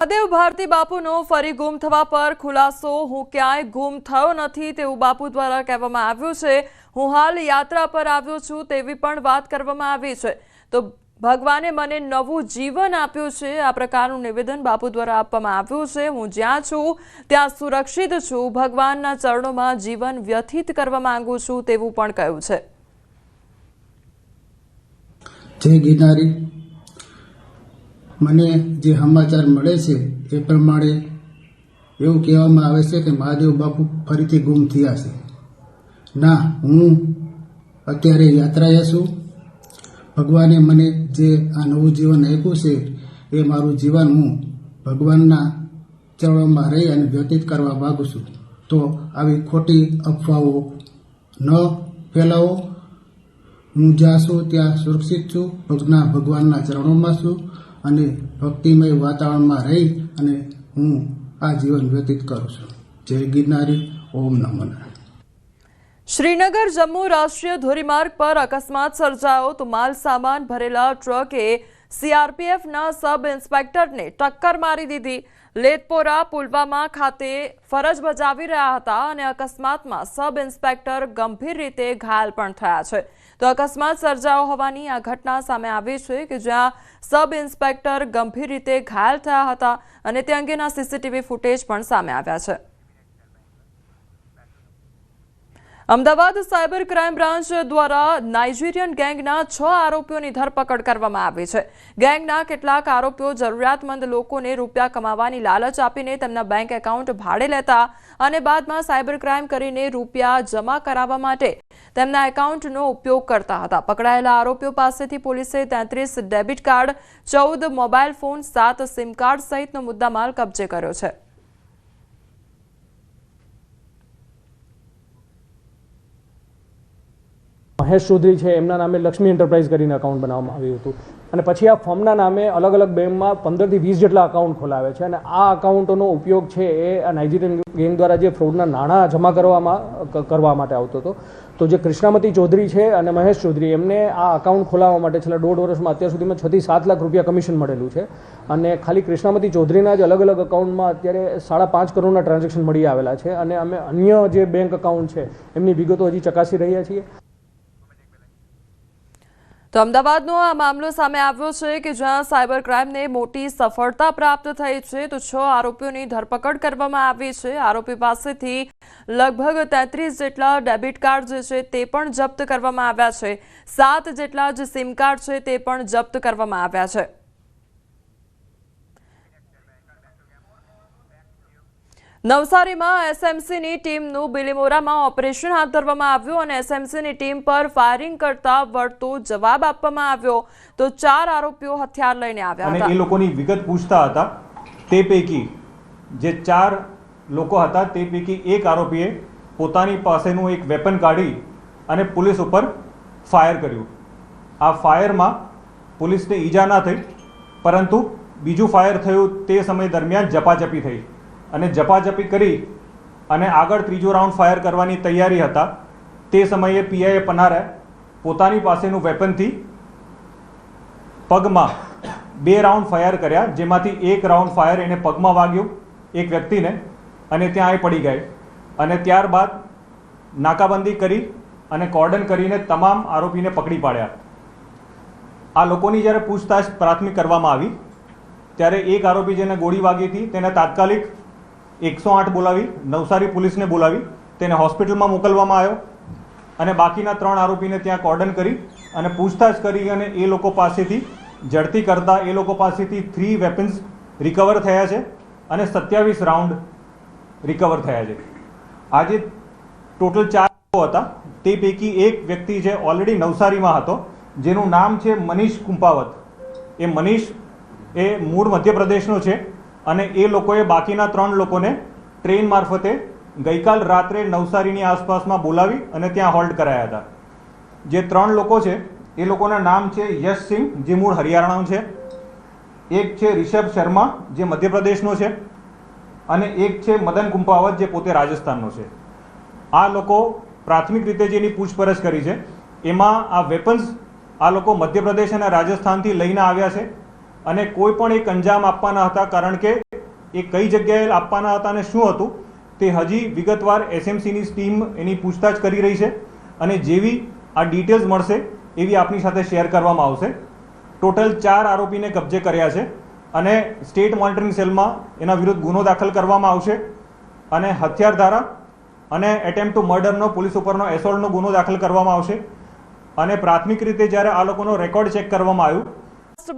મહાદેવ ભારતી બાપુનો ફરી ગુમ થવા પર ખુલાસો। હું ક્યાંય ગુમ થયો નથી તેવું બાપુ દ્વારા કહેવામાં આવ્યું છે। હું હાલ યાત્રા પર આવ્યો છું તેવી પણ વાત કરવામાં આવી છે। તો ભગવાને મને નવું જીવન આપ્યું છે, આ પ્રકારનું નિવેદન બાપુ દ્વારા આપવામાં આવ્યું છે। હું જ્યાં છું ત્યાં સુરક્ષિત છું, ભગવાનના ચરણોમાં જીવન વ્યતીત કરવા માંગુ છું તેવું પણ કહ્યું છે। જય ગિરનારી। મને જે સમાચાર મળે છે એ પ્રમાણે એવું કહેવામાં આવે છે કે મહાદેવ બાપુ ફરીથી ગુમ થયા છે। ના, હું અત્યારે યાત્રાએ છું। ભગવાને મને જે આ નવું જીવન આપ્યું છે એ મારું જીવન હું ભગવાનના ચરણોમાં રહી અને વ્યતીત કરવા માગું છું। તો આવી ખોટી અફવાઓ ન ફેલાવો। હું જ્યાં છું ત્યાં સુરક્ષિત છું, ભગવાનના ચરણોમાં છું અને ભક્તિમય વાતાવરણમાં રહી અને હું આ જીવન વ્યતીત કરું છું। જય ગિરનારી। ઓમ નમઃ નારાયણ। શ્રીનગર જમ્મુ રાષ્ટ્રીય ધોરીમાર્ગ પર અકસ્માત સર્જાયો તો માલ સામાન ભરેલા ટ્રકે સીઆરપીએફના સબ ઇન્સ્પેક્ટરને ટક્કર મારી દીધી। લેથપોરા પુલવામા ખાતે ફરજ બજાવી રહ્યા હતા અને અકસ્માતમાં સબ ઇન્સ્પેક્ટર ગંભીર રીતે ઘાયલ પણ થયા છે। તો અકસ્માત સર્જાયો હોવાની આ ઘટના સામે આવી છે કે જ્યાં સબ ઇન્સ્પેક્ટર ગંભીર રીતે ઘાયલ થયા હતા અને તે અંગેના સીસીટીવી ફૂટેજ પણ સામે આવ્યા છે। અમદાવાદ સાયબર ક્રાઇમ બ્રાન્ચ દ્વારા નાઇજીરિયન ગેંગના 6 આરોપીઓની ધરપકડ કરવામાં આવી છે। ગેંગના કેટલાક આરોપીઓ જરૂરિયાતમંદ લોકોને રૂપિયા કમાવાની લાલચ આપીને તેમના બેંક એકાઉન્ટ ભાડે લેતા અને બાદમાં સાયબર ક્રાઇમ કરીને રૂપિયા જમા કરાવવા માટે તેમના એકાઉન્ટનો ઉપયોગ કરતા હતા। પકડાયેલા આરોપીઓ પાસેથી પોલીસે 33 debit card, 14 mobile phone, 7 sim card સહિતનો મુદ્દામાલ કબજે કર્યો છે। મહેશ ચૌધરી છે, એમના નામે લક્ષ્મી એન્ટરપ્રાઇઝ કરીને અકાઉન્ટ બનાવવામાં આવ્યું હતું અને પછી આ ફર્મના નામે અલગ અલગ બેંકમાં 15 થી 20 જેટલા અકાઉન્ટ ખોલાવે છે અને આ અકાઉન્ટોનો ઉપયોગ છે એ નાઇજીરિયન ગેંગ દ્વારા જે ફ્રોડના નાણાં જમા કરવા માટે આવતો હતો। તો જે કૃષ્ણામતી ચૌધરી છે અને મહેશ ચૌધરી એમને આ અકાઉન્ટ ખોલાવવા માટે છેલ્લા 1.5 વર્ષમાં અત્યાર સુધીમાં 6 થી 7 લાખ રૂપિયા કમિશન મળેલું છે અને ખાલી કૃષ્ણામતી ચૌધરીના જ અલગ અલગ અકાઉન્ટમાં અત્યારે 5.5 કરોડના ટ્રાન્ઝેક્શન મળી આવેલા છે અને અમે અન્ય જે બેંક અકાઉન્ટ છે એમની વિગતો હજી ચકાસી રહ્યા છીએ। તો અમદાવાદનો આ મામલો સામે આવ્યો છે કે જ્યાં સાયબર ક્રાઇમને મોટી સફળતા પ્રાપ્ત થઈ છે। તો 6 આરોપીઓની ધરપકડ કરવામાં આવી છે। આરોપી પાસેથી લગભગ 33 જેટલા ડેબિટ કાર્ડ જે છે તે પણ જપ્ત કરવામાં આવ્યા છે। 7 જેટલા જે સિમ કાર્ડ છે તે પણ જપ્ત કરવામાં આવ્યા છે। નવસારીમાં એસએમસીની ટીમનું બિલીમોરામાં ઓપરેશન હાથ ધરવામાં આવ્યું અને એસએમસીની ટીમ પર ફાયરિંગ કરતા વળતો જવાબ આપવામાં આવ્યો। તો 4 આરોપીઓ હથિયાર લઈને આવ્યા હતા અને એ લોકોની વિગત પૂછતા હતા। તે પૈકી જે 4 લોકો હતા તે પૈકી એક આરોપીએ પોતાની પાસેનું એક વેપન કાઢી અને પોલીસ ઉપર ફાયર કર્યું। આ ફાયરમાં પોલીસને ઈજા ના થઈ, પરંતુ બીજું ફાયર થયું તે સમય દરમિયાન ઝપાઝપી થઈ અને ઝપાઝપી કરી અને આગળ ત્રીજો રાઉન્ડ ફાયર કરવાની તૈયારી હતા। તે સમયે પીઆઈએ પનારે પોતાની પાસેનું વેપનથી પગમાં 2 રાઉન્ડ ફાયર કર્યા, જેમાંથી એક રાઉન્ડ ફાયર એને પગમાં વાગ્યું એક વ્યક્તિને અને ત્યાં એ પડી ગઈ અને ત્યારબાદ નાકાબંધી કરી અને કોર્ડન કરીને તમામ આરોપીને પકડી પાડ્યા। આ લોકોની જ્યારે પૂછતાછ પ્રાથમિક કરવામાં આવી ત્યારે એક આરોપી જેને ગોળી વાગી હતી તેને તાત્કાલિક 108 બોલાવી નવસારી પોલીસને બોલાવી તેને હોસ્પિટલમાં મોકલવામાં આવ્યો અને બાકીના 3 આરોપીને ત્યાં કોર્ડન કરી અને પૂછતાછ કરી અને એ લોકો પાસેથી ઝડપી કરતા એ લોકો પાસેથી 3 વેપન્સ રિકવર થયા છે અને 27 રાઉન્ડ રિકવર થયા છે। આજે ટોટલ 4 લોકો હતા, તે પૈકી એક વ્યક્તિ છે ઓલરેડી નવસારીમાં હતો જેનું નામ છે મનીષ કુંપાવત। એ મનીષ એ મૂળ મધ્યપ્રદેશનો છે અને એ લોકોએ બાકીના 3 લોકોને ટ્રેન મારફતે ગઈકાલ રાત્રે નવસારીની આસપાસમાં બોલાવી અને ત્યાં હોલ્ડ કરાયા હતા। જે 3 લોકો છે એ લોકોના નામ છે યશ સિંહ જે મૂળ હરિયાણાનો છે, એક છે રિષભ શર્મા જે મધ્યપ્રદેશનો છે અને એક છે મદન કુંપાવત જે પોતે રાજસ્થાનનો છે। આ લોકો પ્રાથમિક રીતે જેની પૂછપરછ કરી છે એમાં આ વેપન્સ આ લોકો મધ્યપ્રદેશ અને રાજસ્થાનથી લઈને આવ્યા છે અને કોઈ પણ એક અંજામ આપવાના હતા, કારણ કે એ કઈ જગ્યાએ આપવાના હતા અને શું હતું તે હજી વિગતવાર એસએમસીની ટીમ એની પૂછતાછ કરી રહી છે અને જેવી આ ડિટેલ્સ મળશે એવી આપની સાથે શેર કરવામાં આવશે. ટોટલ 4 આરોપીને કબજે કર્યા છે અને સ્ટેટ મોનિટરિંગ સેલમાં એના વિરુદ્ધ ગુનો દાખલ કરવામાં આવશે અને હથિયાર ધારા અને એટેમ્પ્ટ ટુ મર્ડરનો પોલીસ ઉપરનો એસોલ્ટનો ગુનો દાખલ કરવામાં આવશે. અને પ્રાથમિક રીતે જ્યારે આ લોકોનો રેકોર્ડ ચેક કરવામાં આવ્યું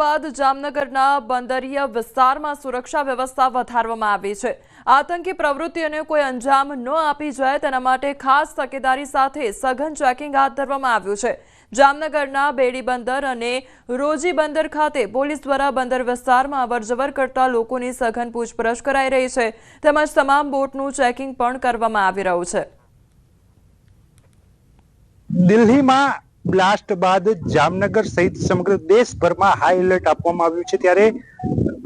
બાદ જામનગરના બંદરીય વિસ્તારમાં સુરક્ષા વ્યવસ્થા વધારવામાં આવી છે. આતંકી પ્રવૃત્તિઓને કોઈ અંજામ ન આપી જાય તેના માટે ખાસ તકેદારી સાથે સઘન ચેકિંગ હાથ ધરવામાં આવ્યું છે. જામનગરના બેડી બંદર અને રોજી બંદર ખાતે પોલીસ દ્વારા બંદર વિસ્તારમાં અવરજવર કરતા લોકોની સઘન પૂછપરછ કરાઈ રહી છે, તેમજ તમામ બોટનું ચેકિંગ પણ કરવામાં આવી રહ્યું છે. દિલ્હીમાં બ્લાસ્ટ બાદ જામનગર સહિત સમગ્ર દેશભરમાં હાઈ એલર્ટ આપવામાં આવ્યું છે. ત્યારે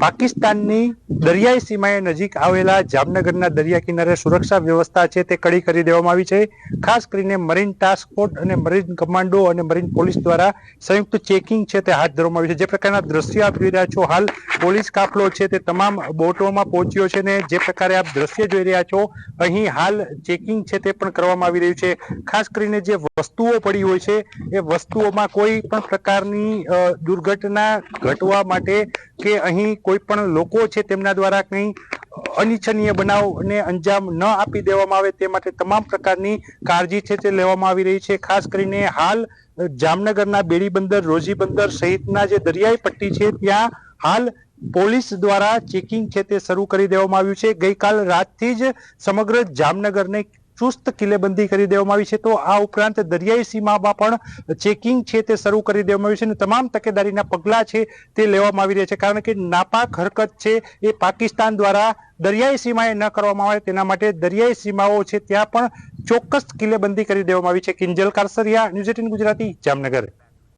પાકિસ્તાનની દરિયાઈ સીમાએ નજીક આવેલા જામનગરના દરિયા કિનારે સુરક્ષા વ્યવસ્થા છે તે કડી કરી દેવામાં આવી છે. ખાસ કરીને મરીન ટાસ્ક ફોર્સ અને મરીન કમાન્ડો અને મરીન પોલીસ દ્વારા સંયુક્ત ચેકિંગ છે તે હાથ ધરવામાં આવ્યું છે. જે પ્રકારના દ્રશ્ય આપ જોઈ રહ્યા છો, હાલ પોલીસ કાફલો છે તે તમામ બોટોમાં પહોંચ્યો છે ને જે પ્રકારે આપ દ્રશ્ય જોઈ રહ્યા છો, અહીં હાલ ચેકિંગ છે તે પણ કરવામાં આવી રહ્યું છે. ખાસ કરીને જે વસ્તુઓ પડી હોય છે એ વસ્તુઓમાં કોઈ પણ પ્રકારની દુર્ઘટના ઘટવા માટે કે અહીં કોઈ પણ લોકો છે તેમના દ્વારા કંઈ અનિચ્છનીય બનાવને અંજામ ન આપી દેવામાં આવે તે માટે તમામ પ્રકારની કાળજી છે તે લેવામાં આવી રહી છે. ખાસ કરીને હાલ જામનગરના બેડી બંદર, રોજી બંદર સહિતના જે દરિયાઈ પટ્ટી છે ત્યાં હાલ પોલીસ દ્વારા ચેકિંગ છે તે શરૂ કરી દેવામાં આવ્યું છે. ગઈકાલ રાતથી જ સમગ્ર જામનગરને ચુસ્ત કિલ્લેબંધી કરી દેવામાં આવી છે. તો આ ઉપરાંત દરિયાઈ સીમામાં પણ ચેકિંગ છે તે શરૂ કરી દેવામાં આવ્યું છે અને તમામ તકેદારીના પગલાં છે તે લેવામાં આવી રહ્યા છે. કારણ કે નાપાક હરકત છે એ પાકિસ્તાન દ્વારા દરિયાઈ સીમાએ ન કરવામાં આવે તેના માટે દરિયાઈ સીમાઓ છે ત્યાં પણ ચોક્કસ કિલ્લેબંધી કરી દેવામાં આવી છે. કિંજલ કારસરિયા, ન્યૂઝ 18 ગુજરાતી, જામનગર.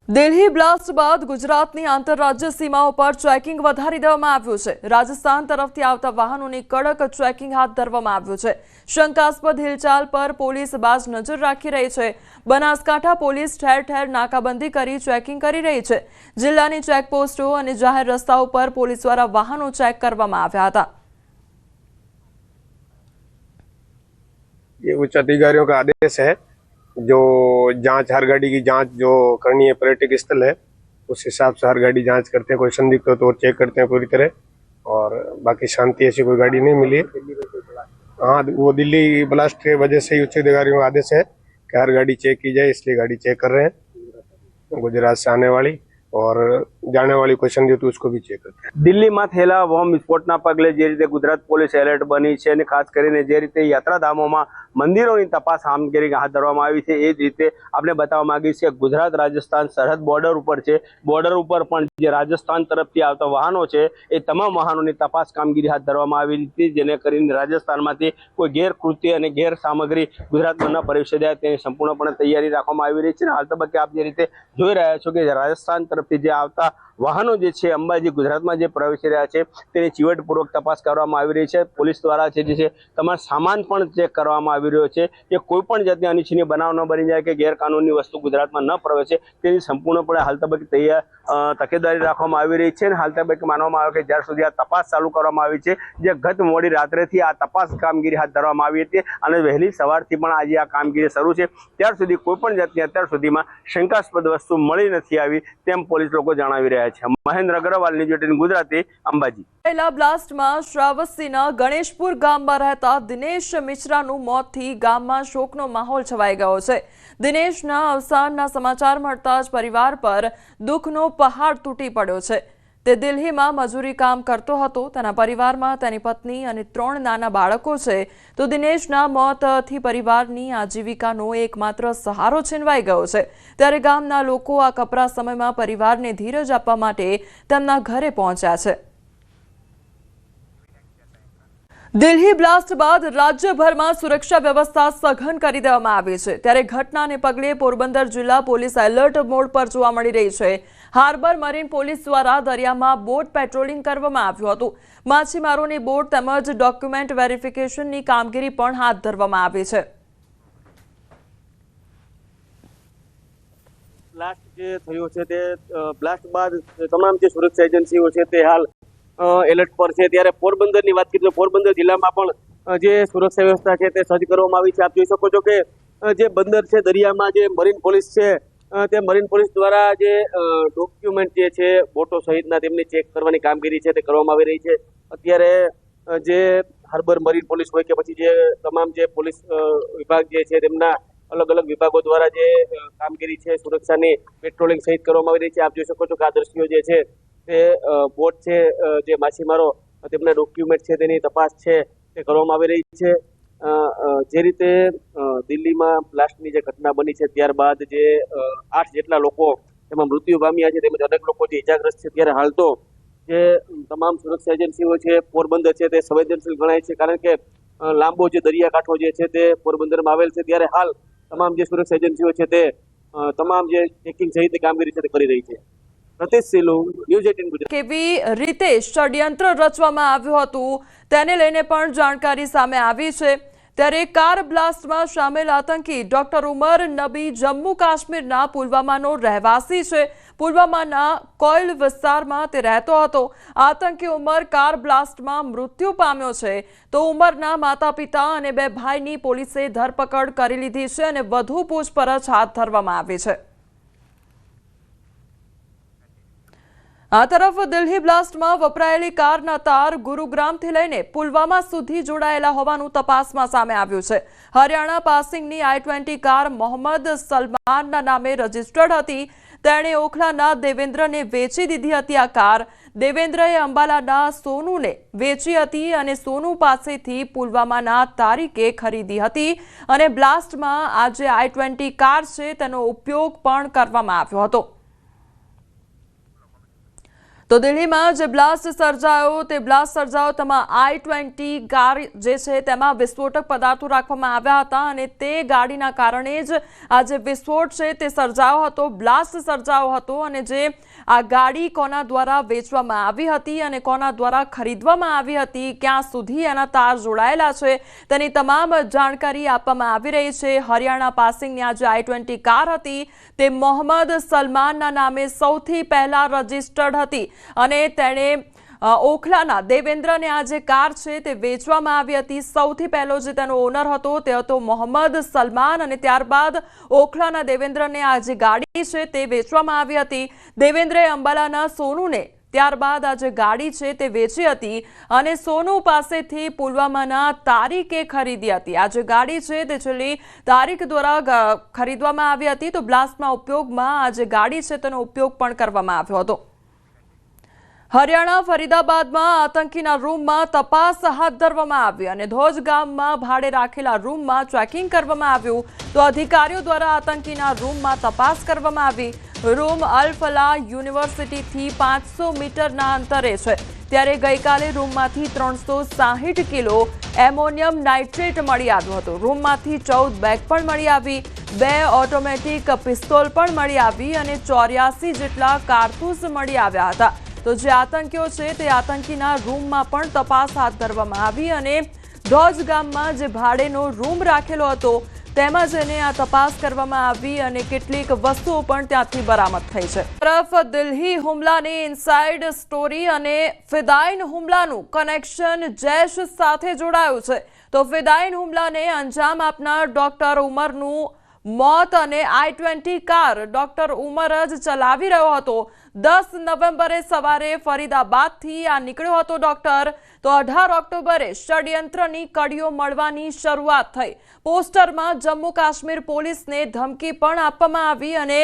દિલ્હી બ્લાસ્ટ બાદ ગુજરાતની આંતરરાજ્ય સીમાઓ પર ચેકિંગ વધારી દેવામાં આવ્યું છે. રાજસ્થાન તરફથી આવતા વાહનોની કડક ચેકિંગ હાથ ધરવામાં આવ્યું છે. શંકાસ્પદ હિલચાલ પર પોલીસ બાજ નજર રાખી રહી છે. બનાસકાંઠા પોલીસ ઠેર ઠેર નાકાબંધી કરી ચેકિંગ કરી રહી છે. જિલ્લાની ચેકપોસ્ટો અને જાહેર રસ્તાઓ પર પોલીસ દ્વારા વાહનો ચેક કરવામાં આવ્યા હતા. ये उच्च अधिकारियों का आदेश है. जो जांच, हर गाड़ी की जांच जो करनी है पर्यटक स्थल है उस हिसाब से हर गाड़ी जांच करते हैं. कोई संदिग्ध हो तो चेक करते हैं पूरी तरह. और बाकी शांति ऐसी कोई गाड़ी नहीं मिली है. हाँ, वो दिल्ली ब्लास्ट के वजह से ही उच्च अधिकारियों का आदेश है कि हर गाड़ी चेक की जाए, इसलिए गाड़ी चेक कर रहे हैं. गुजरात से आने वाली और જાણે વાળી કોઈ સંદેહ તો उसको भी ચેક કરતા. દિલ્હીમાં થયેલા બોમ્બ વિસ્ફોટના પગલે જે રીતે ગુજરાત પોલીસ એલર્ટ બની છે અને ખાસ કરીને જે રીતે યાત્રાધામોમાં મંદિરોની તપાસ કામગીરી હાથ ધરવામાં આવી છે એ જ રીતે આપણે બતાવવા માંગીએ છીએ ગુજરાત રાજસ્થાન સરહદ બોર્ડર ઉપર છે. બોર્ડર ઉપર પણ જે રાજસ્થાન તરફથી આવતા વાહનો છે એ તમામ વાહનોની તપાસ કામગીરી હાથ ધરવામાં આવી હતી, જેને કરીને રાજસ્થાનમાંથી કોઈ ગેરકૃત્ય અને ગેર સામગ્રી ગુજરાતમાં ન પ્રવેશી જાય તેની સંપૂર્ણપણે તૈયારી રાખવામાં આવી રહી છે. હાલ તબક્કે આપ જે રીતે જોઈ રહ્યા છો કે રાજસ્થાન તરફથી જે આવતા વાહનો જે છે અંબાજી ગુજરાતમાં જે પ્રવેશી રહ્યા છે તેની ચીવટપૂર્વક તપાસ કરવામાં આવી રહી છે. પોલીસ દ્વારા છે જે છે તમારો સામાન પણ ચેક કરવામાં આવી રહ્યો છે કે કોઈ પણ જાતની અનિચ્છનીય બનાવ ન બની જાય કે ગેરકાનૂની વસ્તુ ગુજરાતમાં ન પ્રવેશે તેની સંપૂર્ણપણે હાલ તબક્કે તકેદારી રાખવામાં આવી રહી છે. અને હાલ તબક્કે માનવામાં આવે કે જ્યાર સુધી આ તપાસ ચાલુ કરવામાં આવી છે, જે ગત મોડી રાત્રેથી આ તપાસ કામગીરી હાથ ધરવામાં આવી હતી અને વહેલી સવારથી પણ આજે આ કામગીરી શરૂ છે, ત્યાર સુધી કોઈ પણ જાતની અત્યાર સુધીમાં શંકાસ્પદ વસ્તુ મળી નથી આવી તેમ પોલીસ લોકો જણાવી રહ્યા છે. મહેન્દ્ર અગ્રવાલ, ન્યૂઝ 18 ગુજરાતી, અંબાજી. પહેલા બ્લાસ્ટમાં શ્રાવસ્તીના ગણેશપુર ગામમાં રહેતા દિનેશ મિશ્રાનું મોતથી ગામમાં શોકનો માહોલ છવાઈ ગયો છે. દિનેશના અવસાનના સમાચાર મળતા જ પરિવાર પર દુઃખનો પહાડ તૂટી પડ્યો છે. તે દિલ્હીમાં મજૂરી કામ કરતો હતો. તેના પરિવારમાં તેની પત્ની અને 3 નાના બાળકો છે. તો દિનેશના મોતથી પરિવારની આજીવિકાનો એકમાત્ર સહારો છીનવાઈ ગયો છે. ત્યારે ગામના લોકો આ કપરા સમયમાં પરિવારને ધીરજ આપવા માટે તેમના ઘરે પહોંચ્યા છે. દિલ્હી બ્લાસ્ટ બાદ રાજ્યભરમાં સુરક્ષા વ્યવસ્થા સઘન કરી દેવામાં આવી છે. ત્યારે ઘટનાને પગલે પોરબંદર જિલ્લા પોલીસ એલર્ટ મોડ પર જોવા મળી રહી છે. હાર્બર મરીન પોલીસ દ્વારા દરિયામાં બોટ પેટ્રોલિંગ કરવામાં આવ્યું હતું. માછીમારોની બોટ તેમજ ડોક્યુમેન્ટ વેરિફિકેશનની કામગીરી પણ હાથ ધરવામાં આવી છે. બ્લાસ્ટ જે થયો છે તે બ્લાસ્ટ બાદ તમામ જે સુરક્ષા એજન્સીઓ છે તે હાલ એલર્ટ પર છે। ત્યારે પોરબંદરની વાત કરીએ તો પોરબંદર જિલ્લામાં પણ જે સુરક્ષા વ્યવસ્થા છે તે સજ્જ કરવામાં આવી છે। આપ જોઈ શકો છો કે જે બંદર છે દરિયામાં જે મરીન પોલીસ છે તે મરીન પોલીસ દ્વારા જે ડોક્યુમેન્ટ જે છે બોટો સહિતના તેમની ચેક કરવાની કામગીરી છે તે કરવામાં આવી રહી છે। અત્યારે જે હાર્બર મરીન પોલીસ હોય કે પછી જે તમામ જે પોલીસ વિભાગ જે છે તેમના અલગ અલગ વિભાગો દ્વારા જે કામગીરી છે સુરક્ષાની પેટ્રોલિંગ સહિત કરવામાં આવી રહી છે। આપ જોઈ શકો છો કે આ દ્રશ્યો જે છે તે બોટ છે જે માછીમારો તેમના ડોક્યુમેન્ટ છે તેની તપાસ છે તે કરવામાં આવી રહી છે। જે રીતે દિલ્હીમાં બ્લાસ્ટની જે ઘટના બની છે ત્યારબાદ જે 8 જેટલા લોકો તેમાં મૃત્યુ પામ્યા છે તેમજ અનેક લોકો જે ઇજાગ્રસ્ત છે, ત્યારે હાલ તો જે તમામ સુરક્ષા એજન્સીઓ છે પોરબંદર છે તે સંવેદનશીલ ગણાય છે, કારણ કે લાંબો જે દરિયાકાંઠો જે છે તે પોરબંદરમાં આવેલ છે। ત્યારે હાલ તમામ જે સુરક્ષા એજન્સીઓ છે તે તમામ જે ચેકિંગ સહિતની કામગીરી છે તે કરી રહી છે। પ્રતિશ સિલુ, ન્યૂઝ 18 ગુજરાત। કેવી રીતે ષડયંત્ર રચવામાં આવ્યું હતું તેને લઈને પણ જાણકારી સામે આવી છે। ત્યારે કાર બ્લાસ્ટમાં સામેલ આતંકી ડોક્ટર ઉમર નબી જમ્મુ કાશ્મીરના પુલવામાનો રહેવાસી છે। પુલવામાના કોયલ વિસ્તારમાં તે રહેતો હતો। આતંકી ઉમર કાર બ્લાસ્ટમાં મૃત્યુ પામ્યો છે, તો ઉમરના માતા પિતા અને 2 ભાઈની પોલીસે ધરપકડ કરી લીધી છે અને વધુ પૂછપરછ હાથ ધરવામાં આવી છે। આ તરફ દિલ્હી બ્લાસ્ટમાં વપરાયેલી કારના તાર ગુરુગ્રામથી લઈને પુલવામા સુધી જોડાયેલા હોવાનું તપાસમાં સામે આવ્યું છે। હરિયાણા પાસિંગની I-20 કાર મોહમ્મદ સલમાનના નામે રજીસ્ટર્ડ હતી। તેણે ઓખલાના દેવેન્દ્રને વેચી દીધી હતી। આ કાર દેવેન્દ્રએ અંબાલાના સોનુને વેચી હતી અને સોનુ પાસેથી પુલવામાના તારીકે ખરીદી હતી અને બ્લાસ્ટમાં આ જે I-20 કાર છે તેનો ઉપયોગ પણ કરવામાં આવ્યો હતો। તો દિલ્હીમાં જે બ્લાસ્ટ સર્જાયો તેમાં I-20 કાર જે છે તેમાં વિસ્ફોટક પદાર્થો રાખવામાં આવ્યા હતા અને તે ગાડીના કારણે જ આ જે વિસ્ફોટ છે તે સર્જાયો હતો, બ્લાસ્ટ સર્જાયો હતો। અને જે આ ગાડી કોના દ્વારા વેચવામાં આવી હતી અને કોના દ્વારા ખરીદવામાં આવી હતી, ક્યાં સુધી એના તાર જોડાયેલા છે તેની તમામ જાણકારી આપવામાં આવી રહી છે। હરિયાણા પાસિંગની આ જે I-20 કાર હતી તે મોહમ્મદ સલમાનના નામે સૌથી પહેલા રજીસ્ટર્ડ હતી અને તેણે ઓખલાના દેવેન્દ્રને આ જે કાર છે તે વેચવામાં આવી હતી। સૌથી પહેલો જે તેનો ઓનર હતો તે હતો મોહમ્મદ સલમાન અને ત્યારબાદ ઓખલાના દેવેન્દ્રને આ જે ગાડી છે તે વેચવામાં આવી હતી। દેવેન્દ્રએ અંબાલાના સોનુને ત્યારબાદ આ જે ગાડી છે તે વેચી હતી અને સોનુ પાસેથી પુલવામાના તારીકે ખરીદી હતી। આ જે ગાડી છે તે છેલ્લી તારીખ દ્વારા ખરીદવામાં આવી હતી, તો બ્લાસ્ટમાં ઉપયોગમાં આ જે ગાડી છે તેનો ઉપયોગ પણ કરવામાં આવ્યો હતો। હરિયાણા ફરીદાબાદમાં આતંકીના રૂમમાં તપાસ હાથ ધરવામાં આવી અને ધોજ ગામમાં ભાડે રાખેલા રૂમમાં ચેકિંગ કરવામાં આવ્યું, તો અધિકારીઓ દ્વારા આતંકીના રૂમમાં તપાસ કરવામાં આવી। રૂમ અલ ફલાહ યુનિવર્સિટીથી 500 મીટરના અંતરે છે। ત્યારે ગઈકાલે રૂમમાંથી 360 કિલો એમોનિયમ નાઇટ્રેટ મળી આવ્યું હતું। રૂમમાંથી 14 બેગ પણ મળી આવી, 2 ઓટોમેટિક પિસ્તોલ પણ મળી આવી અને 84 જેટલા કારતૂસ મળી આવ્યા હતા। તો જે આતંકીઓ છે તે આતંકીના રૂમમાં પણ તપાસ હાથ ધરવામાં આવી અને ધોજ ગામમાં જે ભાડેનો રૂમ રાખેલો હતો તેમાં જઈને આ તપાસ કરવામાં આવી અને કેટલીક વસ્તુઓ પણ ત્યાંથી બરામદ થઈ છે। તરફ દિલ્હી હુમલાની ઇનસાઇડ સ્ટોરી અને ફિદાઇન હુમલાનું કનેક્શન જૈશ સાથે જોડાયું છે। તો ફિદાઇન હુમલાને અંજામ આપનાર ડોક્ટર ઉમરનું મોત અને I-20 કાર ડોક્ટર ઉમર જ ચલાવી રહ્યો હતો। 10 નવેમ્બરે સવારે ફરીદાબાદથી આ નીકળ્યો હતો ડોક્ટર, તો 18 ઓક્ટોબરે ષડયંત્રની કડીઓ મળવાની શરૂઆત થઈ। પોસ્ટરમાં જમ્મુ કાશ્મીર પોલીસને ધમકી પણ આપવામાં આવી અને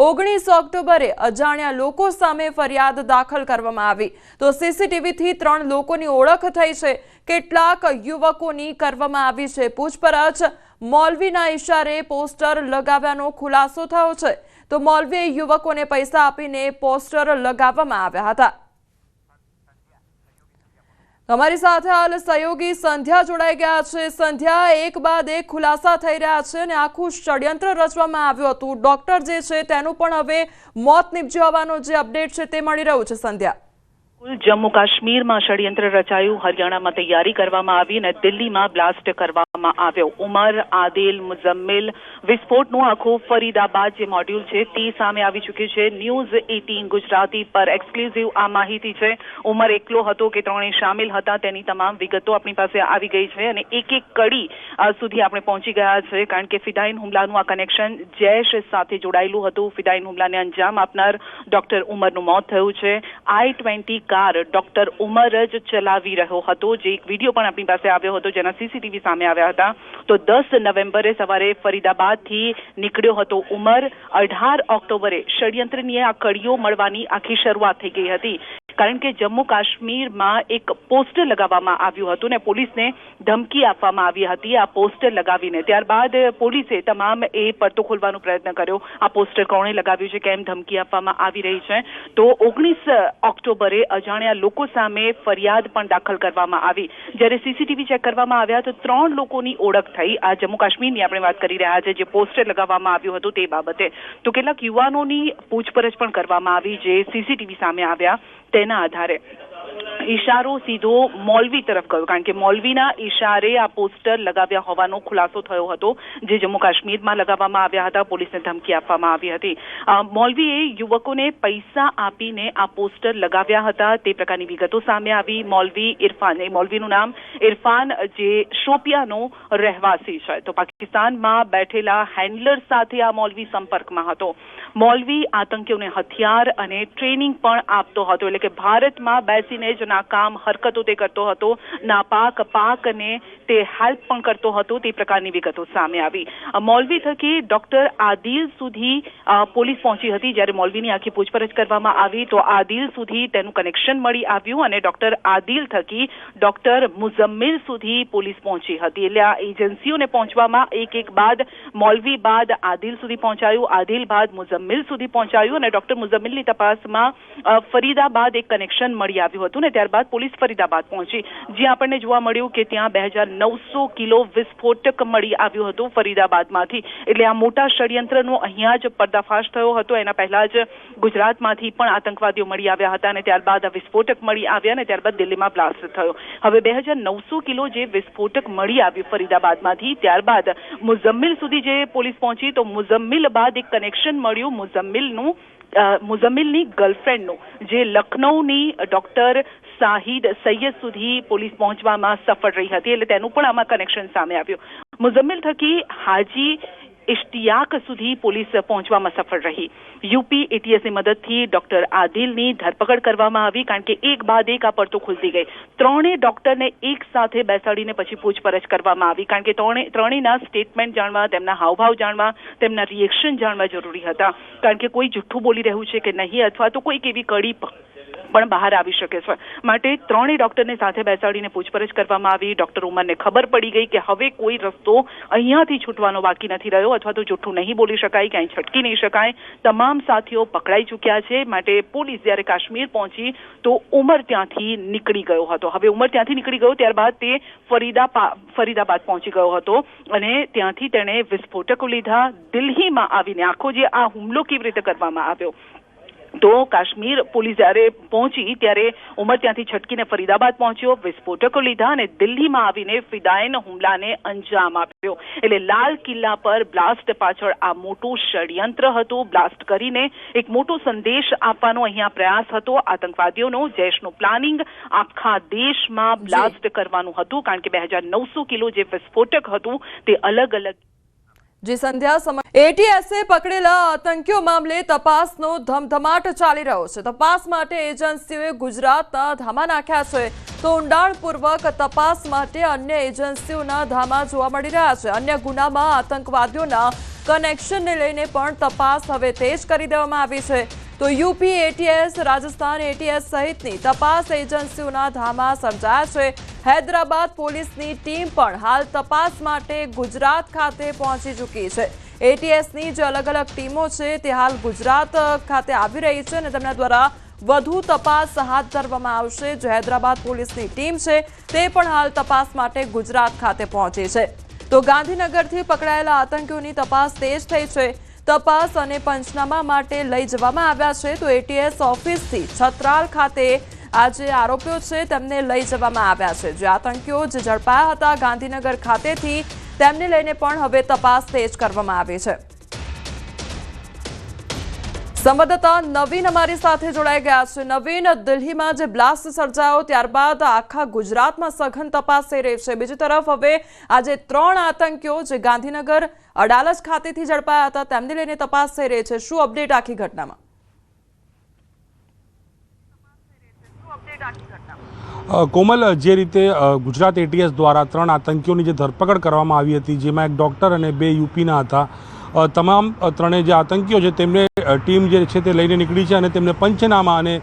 19 ઓક્ટોબરે અજાણ્યા લોકો સામે ફરિયાદ દાખલ કરવામાં આવી। તો CCTVથી 3 લોકોની ઓળખ થઈ છે, કેટલાક યુવકોની કરવામાં આવી છે પૂછપરછ। મૌલવીના ઇશારે પોસ્ટર લગાવ્યાનો ખુલાસો થયો છે, તો મૌલવીએ યુવકોને પૈસા આપીને પોસ્ટર લગાવવામાં આવ્યા હતા। તમારી સાથે હાલ સહયોગી સંધ્યા જોડાઈ ગયા છે। સંધ્યા, એક બાદ એક ખુલાસા થઈ રહ્યા છે અને આખું ષડયંત્ર રચવામાં આવ્યું હતું। ડોક્ટર જે છે તેનું પણ હવે મોત નીપજ્યું હોવાનો જે અપડેટ છે તે મળી રહ્યું છે। સંધ્યા, જમ્મુ કાશ્મીરમાં ષડયંત્ર રચાયું, હરિયાણામાં તૈયારી કરવામાં આવી અને દિલ્હીમાં બ્લાસ્ટ કરવામાં આવ્યો. ઉમર, આદિલ, મુઝમ્મિલ વિસ્ફોટનું આખું ફરીદાબાદ જે મોડ્યુલ છે તે સામે આવી ચૂક્યું છે. ન્યૂઝ 18 ગુજરાતી પર એક્સક્લુઝિવ આ માહિતી છે. ઉમર એકલો હતો કે ત્રણેય સામેલ હતા તેની તમામ વિગતો આપણી પાસે આવી ગઈ છે અને એક એક કડી સુધી આપણે પહોંચી ગયા છે, કારણ કે ફિદાઈન હુમલાનું આ કનેક્શન જૈશ સાથે જોડાયેલું હતું. ફિદાઈન હુમલાને અંજામ આપનાર ડોક્ટર ઉમરનું મોત થયું છે. I-20 કાર ડોક્ટર ઉમર જ ચલાવી રહ્યો હતો, જે એક વિડીયો પણ આપણી પાસે આવ્યો હતો જેના CCTV સામે આવ્યા હતા. તો 10 નવેમ્બરે સવારે ફરીદાબાદથી નીકળ્યો હતો ઉમર. 18 ઓક્ટોબરે ષડયંત્રની આ કડીઓ મળવાની આખી શરૂઆત થઈ ગઈ હતી, કારણ કે જમ્મુ કાશ્મીરમાં એક પોસ્ટર લગાવવામાં આવ્યું હતું ને પોલીસને ધમકી આપવામાં આવી હતી આ પોસ્ટર લગાવીને. ત્યારબાદ પોલીસે તમામ એ પડતો ખોલવાનો પ્રયત્ન કર્યો. આ પોસ્ટર કોણે લગાવ્યું છે, કેમ ધમકી આપવામાં આવી રહી છે. તો 19 ઓક્ટોબરે અજાણ્યા લોકો સામે ફરિયાદ પણ દાખલ કરવામાં આવી. જ્યારે CCTV ચેક કરવામાં આવ્યા તો 3 લોકોની ઓળખ થઈ. આ જમ્મુ કાશ્મીરની આપણે વાત કરી રહ્યા છે, જે પોસ્ટર લગાવવામાં આવ્યું હતું તે બાબતે. તો કેટલાક યુવાનોની પૂછપરછ પણ કરવામાં આવી જે CCTV સામે આવ્યા. તેના આધારે ઇશારો સીધો મૌલવી તરફ ગયો, કારણ કે મૌલવીના ઇશારે આ પોસ્ટર લગાવ્યા હોવાનો ખુલાસો થયો હતો, જે જમ્મુ કાશ્મીરમાં લગાવવામાં આવ્યા હતા. પોલીસને ધમકી આપવામાં આવી હતી. મૌલવીએ યુવકોને પૈસા આપીને આ પોસ્ટર લગાવ્યા હતા તે પ્રકારની વિગતો સામે આવી. મૌલવી ઇરફાન, એ મૌલવીનું નામ ઇરફાન, જે શોપિયાનો રહેવાસી છે. તો પાકિસ્તાનમાં બેઠેલા હેન્ડલર સાથે આ મૌલવી સંપર્કમાં હતો. મૌલવી આતંકીઓને હથિયાર અને ટ્રેનિંગ પણ આપતો હતો, એટલે કે ભારતમાં બેસીને જ નાકામ હરકતો તે કરતો હતો, નાપાક પાકને તે હેલ્પ પણ કરતો હતો, તે પ્રકારની વિગતો સામે આવી. મૌલવી થકી ડોક્ટર આદિલ સુધી પોલીસ પહોંચી હતી. જ્યારે મૌલવીની આખી પૂછપરછ કરવામાં આવી તો આદિલ સુધી તેનું કનેક્શન મળી આવ્યું અને ડોક્ટર આદિલ થકી ડોક્ટર મુઝમ્મિલ સુધી પોલીસ પહોંચી હતી. એટલે આ એજન્સીઓને પહોંચવામાં એક બાદ મૌલવી બાદ આદિલ સુધી પહોંચાયું, આદિલ બાદ મુઝમ્મિલ સુધી પહોંચાયું અને ડોક્ટર મુઝમ્મિલની તપાસમાં ફરીદાબાદ એક કનેક્શન મળી આવ્યું હતું ને ત્યારબાદ પોલીસ ફરીદાબાદ પહોંચી, જ્યાં આપણને જોવા મળ્યું કે ત્યાં 2900 કિલો વિસ્ફોટક મળી આવ્યું હતું ફરીદાબાદમાંથી. એટલે આ મોટા ષડયંત્રનો અહીંયા જ પર્દાફાશ થયો હતો. એના પહેલા જ ગુજરાતમાંથી પણ આતંકવાદીઓ મળી આવ્યા હતા અને ત્યારબાદ આ વિસ્ફોટક મળી આવ્યા અને ત્યારબાદ દિલ્હીમાં બ્લાસ્ટ થયો. હવે 2900 કિલો જે વિસ્ફોટક મળી આવ્યું ફરીદાબાદમાંથી, ત્યારબાદ મુઝમ્મિલ સુધી જે પોલીસ પહોંચી તો મુઝમ્મિલ બાદ એક કનેક્શન મળ્યું મુઝમ્મિલની ગર્લફ્રેન્ડનું, જે લખનૌની ડોક્ટર શાહિદ સૈયદ સુધી પોલીસ પહોંચવામાં સફળ રહી હતી. એટલે તેનું પણ આમાં કનેક્શન સામે આવ્યું. મુઝમ્મિલ થકી હાજી ઇશ્તિયાક સુધી પોલીસ પહોંચવામાં સફળ રહી. યુપી ATSની મદદથી ડોક્ટર આદિલની ધરપકડ કરવામાં આવી, કારણ કે એક બાદ એક આ પડતો ખુલતી ગઈ. ત્રણેય ડોક્ટરને એક સાથે બેસાડીને પછી પૂછપરછ કરવામાં આવી, કારણ કે ત્રણેયના સ્ટેટમેન્ટ જાણવા, તેમના હાવભાવ જાણવા, તેમના રિએક્શન જાણવા જરૂરી હતા. કારણ કે કોઈ જુઠ્ઠું બોલી રહ્યું છે કે નહીં, અથવા તો કોઈક એવી કડી પણ બહાર આવી શકે છે. માટે ત્રણેય ડોક્ટરને સાથે બેસાડીને પૂછપરછ કરવામાં આવી. ડોક્ટર ઉમરને ખબર પડી ગઈ કે હવે કોઈ રસ્તો અહીંયાથી છૂટવાનો બાકી નથી રહ્યો, અથવા તો જુઠ્ઠું નહીં બોલી શકાય, ક્યાંય છટકી નહીં શકાય. તમામ સાથીઓ પકડાઈ ચૂક્યા છે. માટે પોલીસ જ્યારે કાશ્મીર પહોંચી તો ઉમર ત્યાંથી નીકળી ગયો હતો. હવે ઉમર ત્યાંથી નીકળી ગયો ત્યારબાદ તે ફરીદાબાદ પહોંચી ગયો હતો અને ત્યાંથી તેણે વિસ્ફોટકો લીધા. દિલ્હીમાં આવીને આખો જે આ હુમલો કેવી રીતે કરવામાં આવ્યો, તો કાશ્મીર પોલીસ જ્યારે પહોંચી ત્યારે ઉમર ત્યાંથી છટકીને ફરીદાબાદ પહોંચ્યો, વિસ્ફોટકો લીધા અને દિલ્હીમાં આવીને ફિદાઈન હુમલાને અંજામ આપ્યો. એટલે લાલ કિલ્લા પર બ્લાસ્ટ પાછળ આ મોટું ષડયંત્ર હતું. બ્લાસ્ટ કરીને એક મોટો સંદેશ આપવાનો અહીંયા પ્રયાસ હતો આતંકવાદીઓનો. જૈશનું પ્લાનિંગ આખા દેશમાં બ્લાસ્ટ કરવાનું હતું, કારણ કે 2900 કિલો જે વિસ્ફોટક હતું તે અલગ અલગ. જી સંધ્યા, ATSએ પકડેલા આતંકીઓ મામલે તપાસનો ધમધમાટ ચાલી રહ્યો છે. તપાસ માટે એજન્સીઓએ ગુજરાતના ધામા નાખ્યા છે તો ઊંડાણપૂર્વક તપાસ માટે અન્ય એજન્સીઓના ધામા જોવા મળી રહ્યા છે. અન્ય ગુનામાં આતંકવાદીઓના કનેક્શનને લઈને પણ તપાસ હવે તેજ કરી દેવામાં આવી છે. તો યુપી ATS, રાજસ્થાન ATS સહિતની તપાસ એજન્સીઓના ધામા સર્જાયા છે. હૈદરાબાદ પોલીસની ટીમ પણ હાલ તપાસ માટે ગુજરાત ખાતે પહોંચી ચૂકી છે. ATSની જે અલગ અલગ ટીમો છે તે હાલ ગુજરાત ખાતે આવી રહી છે અને તેમના દ્વારા વધુ તપાસ હાથ ધરવામાં આવશે. જે હૈદરાબાદ પોલીસની ટીમ છે તે પણ હાલ તપાસ માટે ગુજરાત ખાતે પહોંચી છે. તો ગાંધીનગરથી પકડાયેલા આતંકીઓની તપાસ તેજ થઈ છે. તપાસ અને પંચનામા માટે લઈ જવામાં આવ્યા છે. તો ATS ઓફિસથી છત્રાલ ખાતે આ જે આરોપીઓ છે તેમને લઈ જવામાં આવ્યા છે। જે આતંકીઓ જે ઝડપાયા હતા ગાંધીનગર ખાતેથી તેમને લઈને પણ હવે તપાસ તેજ કરવામાં આવી છે। સંવાદદાતા નવીન અમારી સાથે જોડાઈ ગયા છે। નવીન, દિલ્હીમાં જે બ્લાસ્ટ સર્જાયો ત્યારબાદ આખા ગુજરાતમાં સઘન તપાસ થઈ રહી છે। બીજી તરફ હવે આજે 3 આતંકીઓ જે ગાંધીનગર અડાલજ ખાતેથી ઝડપાયા હતા તેમને લઈને તપાસ થઈ રહી છે। શું અપડેટ આખી ઘટનામાં? કોમલ, જે રીતે ગુજરાત એટીએસ દ્વારા 3 આતંકીઓની જે ધરપકડ કરવામાં આવી હતી, જેમાં એક ડૉક્ટર અને 2 યુપીના હતા, તમામ 3 જે આતંકીઓ છે તેમને ટીમ જે છે તે લઈને નીકળી છે અને તેમને પંચનામા અને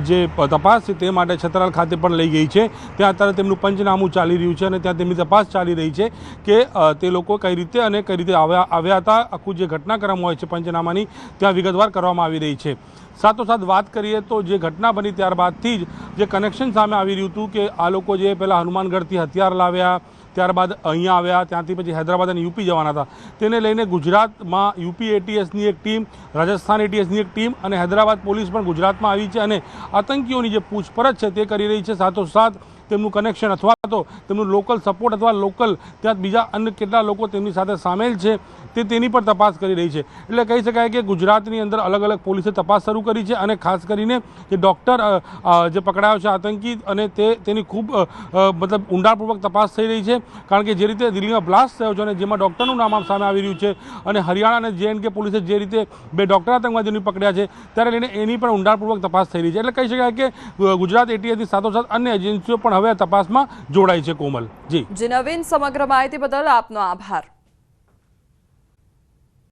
જે તપાસ છે તે માટે છતરાલ ખાતે પણ લઈ ગઈ છે। ત્યાં અત્યારે તેમનું પંચનામું ચાલી રહ્યું છે અને ત્યાં તેમની તપાસ ચાલી રહી છે કે તે લોકો કઈ રીતે આવ્યા હતા। આખું જે ઘટનાક્રમ હોય છે પંચનામાની ત્યાં વિગતવાર કરવામાં આવી રહી છે। સાથોસાથ વાત કરીએ તો જે ઘટના બની ત્યારબાદથી જ જે કનેક્શન સામે આવી રહ્યું હતું કે આ લોકો જે પહેલાં હનુમાનગઢથી હથિયાર લાવ્યા, ત્યારબાદ અહીંયા આવ્યા, ત્યાંથી પછી હૈદરાબાદ અને યુપી જવાના હતા, તેને લઈને ગુજરાતમાં યુપી એટીએસની એક ટીમ, રાજસ્થાન એટીએસની એક ટીમ અને હૈદરાબાદ પોલીસ પણ ગુજરાતમાં આવી છે અને આતંકીઓની જે પૂછપરછ છે તે કરી રહી છે। સાથોસાથ તેમનું કનેક્શન અથવા તો તેમનું લોકલ સપોર્ટ અથવા લોકલ ત્યાં બીજા અન્ય કેટલા લોકો તેમની સાથે સામેલ છે તેની પર તપાસ કરી રહી છે। એટલે કહી શકાય કે ગુજરાતની અંદર અલગ અલગ પોલીસે તપાસ શરૂ કરી છે અને ખાસ કરીને જે ડૉક્ટર જે પકડાયો છે આતંકી અને તેની ખૂબ મતલબ ઊંડાણપૂર્વક તપાસ થઈ રહી છે। કારણ કે જે રીતે દિલ્હીમાં બ્લાસ્ટ થયો છે અને જેમાં ડૉક્ટરનું નામ સામે આવી રહ્યું છે અને હરિયાણા અને JNK પોલીસે જે રીતે 2 ડૉક્ટર આતંકવાદીઓને પકડ્યા છે ત્યારે લઈને એની પણ ઊંડાણપૂર્વક તપાસ થઈ રહી છે। એટલે કહી શકાય કે ગુજરાત એટીએસની સાથોસાથ અન્ય એજન્સીઓ પણ હવે તપાસમાં જોડાઈ છે। કોમલ જી નવીન, સમગ્ર માહિતી બદલ આપનો આભાર।